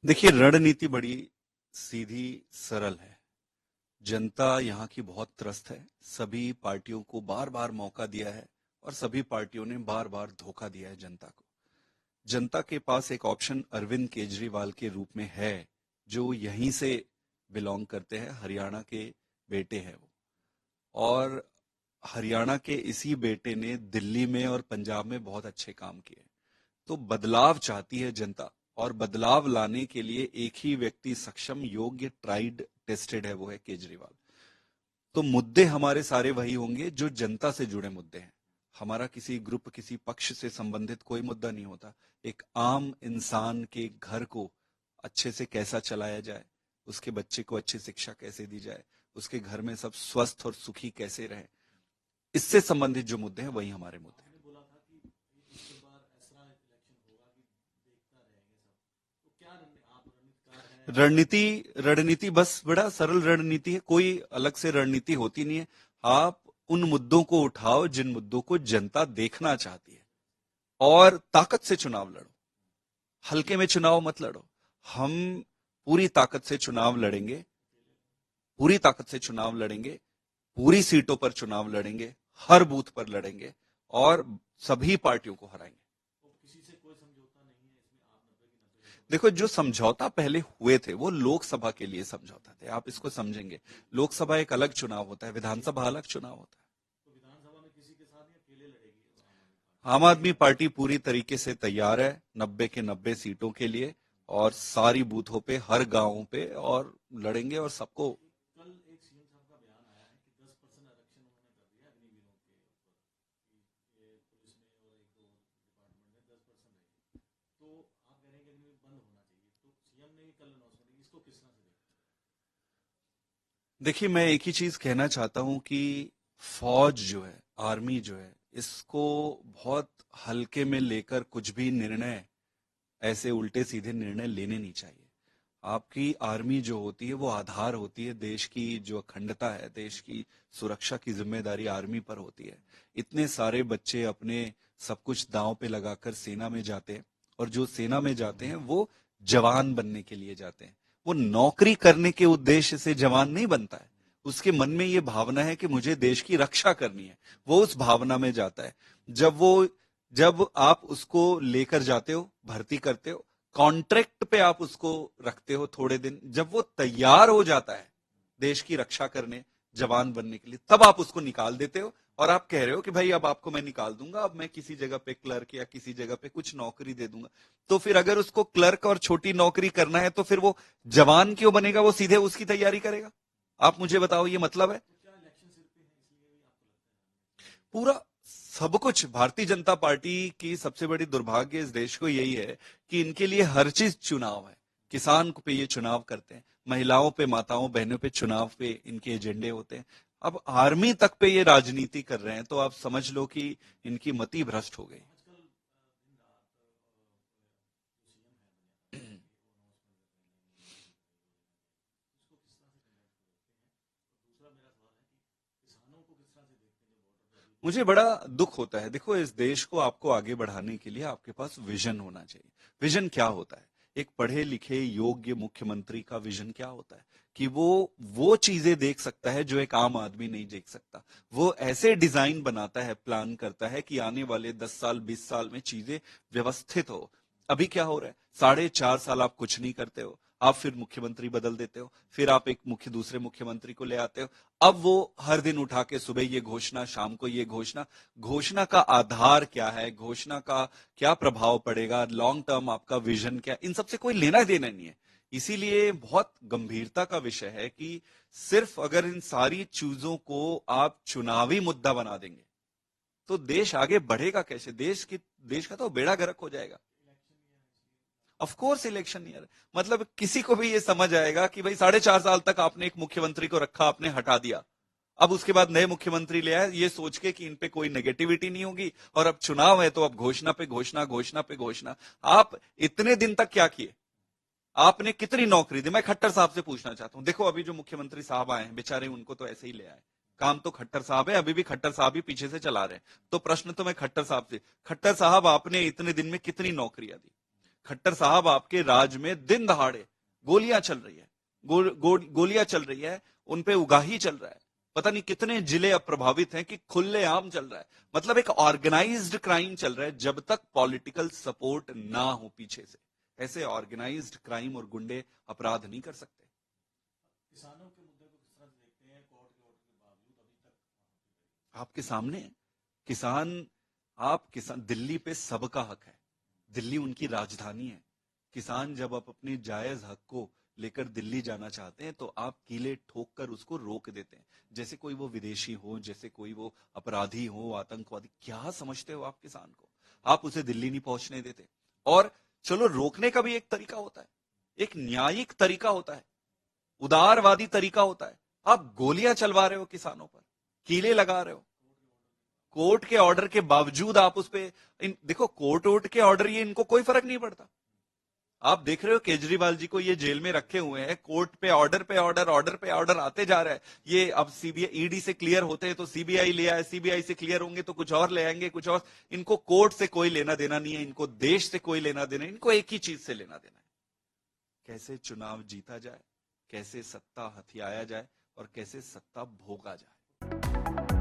देखिए, रणनीति बड़ी सीधी सरल है। जनता यहाँ की बहुत त्रस्त है। सभी पार्टियों को बार बार मौका दिया है और सभी पार्टियों ने बार बार धोखा दिया है जनता को। जनता के पास एक ऑप्शन अरविंद केजरीवाल के रूप में है, जो यहीं से बिलोंग करते हैं, हरियाणा के बेटे हैं वो। और हरियाणा के इसी बेटे ने दिल्ली में और पंजाब में बहुत अच्छे काम किए। तो बदलाव चाहती है जनता, और बदलाव लाने के लिए एक ही व्यक्ति सक्षम, योग्य, ट्राइड टेस्टेड है, वो है केजरीवाल। तो मुद्दे हमारे सारे वही होंगे जो जनता से जुड़े मुद्दे हैं। हमारा किसी ग्रुप, किसी पक्ष से संबंधित कोई मुद्दा नहीं होता। एक आम इंसान के घर को अच्छे से कैसा चलाया जाए, उसके बच्चे को अच्छी शिक्षा कैसे दी जाए, उसके घर में सब स्वस्थ और सुखी कैसे रहे, इससे संबंधित जो मुद्दे हैं वही हमारे मुद्दे हैं। आपने बोला था कि इसके बार ऐसा इलेक्शन होगा कि देखता रहेंगे सब। तो क्या आप रणनीतिकार हैं या रणनीति रणनीति बस बड़ा सरल रणनीति है, कोई अलग से रणनीति होती नहीं है। आप उन मुद्दों को उठाओ जिन मुद्दों को जनता देखना चाहती है, और ताकत से चुनाव लड़ो। हल्के में चुनाव मत लड़ो। हम पूरी ताकत से चुनाव लड़ेंगे, पूरी ताकत से चुनाव लड़ेंगे, पूरी सीटों पर चुनाव लड़ेंगे, हर बूथ पर लड़ेंगे, और सभी पार्टियों को हराएंगे। तो किसी से कोई समझौता नहीं है इसमें? आप 90 की 90 देखो, जो समझौता पहले हुए थे वो लोकसभा के लिए समझौता थे, आप इसको समझेंगे। लोकसभा एक अलग चुनाव होता है, विधानसभा अलग चुनाव होता है। तो विधानसभा में किसी के साथ या अकेले लड़ेगी आम आदमी पार्टी? आम आदमी पार्टी पूरी तरीके से तैयार है 90 के 90 सीटों के लिए, और सारी बूथों पे, हर गांवों पे, और लड़ेंगे और सबको। कल एक सीएम साहब का बयान आया है कि 10% आरक्षण उन्होंने कर दिया अग्निवीरों के ऊपर, कि ये पुलिस में और एक दो डिपार्टमेंट में 10% रहेगी। तो आप कह रहे हैं कि अग्निवीर बंद होना चाहिए, तो सीएम ने ये कल अनाउंसमेंट की, इसको किस तरह से देखते देखिए, मैं एक ही चीज कहना चाहता हूं कि फौज जो है, आर्मी जो है, इसको बहुत हल्के में लेकर कुछ भी निर्णय, ऐसे उल्टे सीधे निर्णय लेने नहीं चाहिए। आपकी आर्मी जो होती है वो आधार होती है, देश की जो अखंडता है, देश की सुरक्षा की जिम्मेदारी आर्मी पर होती है। इतने सारे बच्चे अपने सब कुछ दांव पे लगाकर सेना में जाते हैं, और जो सेना में जाते हैं वो जवान बनने के लिए जाते हैं। वो नौकरी करने के उद्देश्य से जवान नहीं बनता है। उसके मन में ये भावना है कि मुझे देश की रक्षा करनी है, वो उस भावना में जाता है। जब आप उसको लेकर जाते हो, भर्ती करते हो, कॉन्ट्रैक्ट पे आप उसको रखते हो थोड़े दिन, जब वो तैयार हो जाता है देश की रक्षा करने, जवान बनने के लिए, तब आप उसको निकाल देते हो। और आप कह रहे हो कि भाई अब आपको मैं निकाल दूंगा, अब मैं किसी जगह पे क्लर्क या किसी जगह पे कुछ नौकरी दे दूंगा। तो फिर अगर उसको क्लर्क और छोटी नौकरी करना है तो फिर वो जवान क्यों बनेगा, वो सीधे उसकी तैयारी करेगा। आप मुझे बताओ, ये मतलब है? हैं? तो क्या इलेक्शन सिर पे है इसलिए भी आपको लगता है? पूरा सब कुछ भारतीय जनता पार्टी की सबसे बड़ी दुर्भाग्य इस देश को यही है कि इनके लिए हर चीज चुनाव है। किसान पे ये चुनाव करते हैं, महिलाओं पे, माताओं बहनों पे चुनाव पे इनके एजेंडे होते हैं। अब आर्मी तक पे ये राजनीति कर रहे हैं, तो आप समझ लो कि इनकी मति भ्रष्ट हो गई। आजकल दिन रात जो सीएम है बने अनाउंसमेंट कर रहे हैं, इसको किस तरह से कंडक्ट करते हैं? और दूसरा मेरा सवाल है कि किसानों को किस तरह से देखते हैं जो बॉर्डर पे अभी मुझे बड़ा दुख होता है। देखो, इस देश को आपको आगे बढ़ाने के लिए आपके पास विजन होना चाहिए। विजन क्या होता है? एक पढ़े लिखे योग्य मुख्यमंत्री का विजन क्या होता है? कि वो चीजें देख सकता है जो एक आम आदमी नहीं देख सकता। वो ऐसे डिजाइन बनाता है, प्लान करता है कि आने वाले 10 साल, 20 साल में चीजें व्यवस्थित हो। अभी क्या हो रहा है? 4.5 साल आप कुछ नहीं करते हो, आप फिर मुख्यमंत्री बदल देते हो, फिर आप एक दूसरे मुख्यमंत्री को ले आते हो। अब वो हर दिन उठा के सुबह ये घोषणा, शाम को ये घोषणा। घोषणा का आधार क्या है, घोषणा का क्या प्रभाव पड़ेगा, लॉन्ग टर्म आपका विजन क्या, इन सबसे कोई लेना देना नहीं है। इसीलिए बहुत गंभीरता का विषय है कि सिर्फ अगर इन सारी चीजों को आप चुनावी मुद्दा बना देंगे तो देश आगे बढ़ेगा कैसे? देश का तो बेड़ा गर्क हो जाएगा। ऑफ कोर्स इलेक्शन ईयर, मतलब किसी को भी ये समझ आएगा कि भाई 4.5 साल तक आपने एक मुख्यमंत्री को रखा, आपने हटा दिया। अब उसके बाद नए मुख्यमंत्री ले आए ये सोच के कि इन पे कोई नेगेटिविटी नहीं होगी, और अब चुनाव है तो अब घोषणा पे घोषणा, घोषणा पे घोषणा। आप इतने दिन तक क्या किए? आपने कितनी नौकरी दी? मैं खट्टर साहब से पूछना चाहता हूं। देखो, अभी जो मुख्यमंत्री साहब आए हैं बेचारे, उनको तो ऐसे ही ले आए। काम तो खट्टर साहब है, अभी भी खट्टर साहब ही पीछे से चला रहे हैं। तो प्रश्न तो मैं खट्टर साहब से, खट्टर साहब आपने इतने दिन में कितनी नौकरियां दी? खट्टर साहब आपके राज में दिन दहाड़े गोलियां चल रही है, गोलियां चल रही है, उनपे उगाही चल रहा है, पता नहीं कितने जिले अब प्रभावित हैं कि खुलेआम चल रहा है। मतलब एक ऑर्गेनाइज्ड क्राइम चल रहा है जब तक पॉलिटिकल सपोर्ट ना हो पीछे से। ऐसे ऑर्गेनाइज्ड क्राइम और गुंडे अपराध नहीं कर सकते। किसानों के मुद्दे को किस तरह से देखते हैं? कोर्ट के ऑर्डर के बावजूद अभी तक आपके सामने है। किसान दिल्ली पे सबका हक है, दिल्ली उनकी राजधानी है। किसान जब आप अपने जायज हक को लेकर दिल्ली जाना चाहते हैं तो आप कीले ठोक कर उसको रोक देते हैं, जैसे कोई वो विदेशी हो, जैसे कोई वो अपराधी हो, आतंकवादी। क्या समझते हो आप किसान को? आप उसे दिल्ली नहीं पहुंचने देते। और चलो, रोकने का भी एक तरीका होता है, एक न्यायिक तरीका होता है, उदारवादी तरीका होता है। आप गोलियां चलवा रहे हो किसानों पर, कीले लगा रहे हो, कोर्ट के ऑर्डर के बावजूद आप उस पे देखो, कोर्ट के ऑर्डर, ये इनको कोई फर्क नहीं पड़ता। आप देख रहे हो केजरीवाल जी को ये जेल में रखे हुए हैं, कोर्ट पे ऑर्डर पे ऑर्डर, ऑर्डर पे ऑर्डर आते जा रहा है। ये अब सीबीआई ईडी से क्लियर होते हैं तो सीबीआई ले आए, सीबीआई से क्लियर होंगे तो कुछ और ले आएंगे, कुछ और। इनको कोर्ट से कोई लेना देना नहीं है, इनको देश से कोई लेना देना, इनको एक ही चीज से लेना देना है, कैसे चुनाव जीता जाए, कैसे सत्ता हथियाया जाए और कैसे सत्ता भोगा जाए।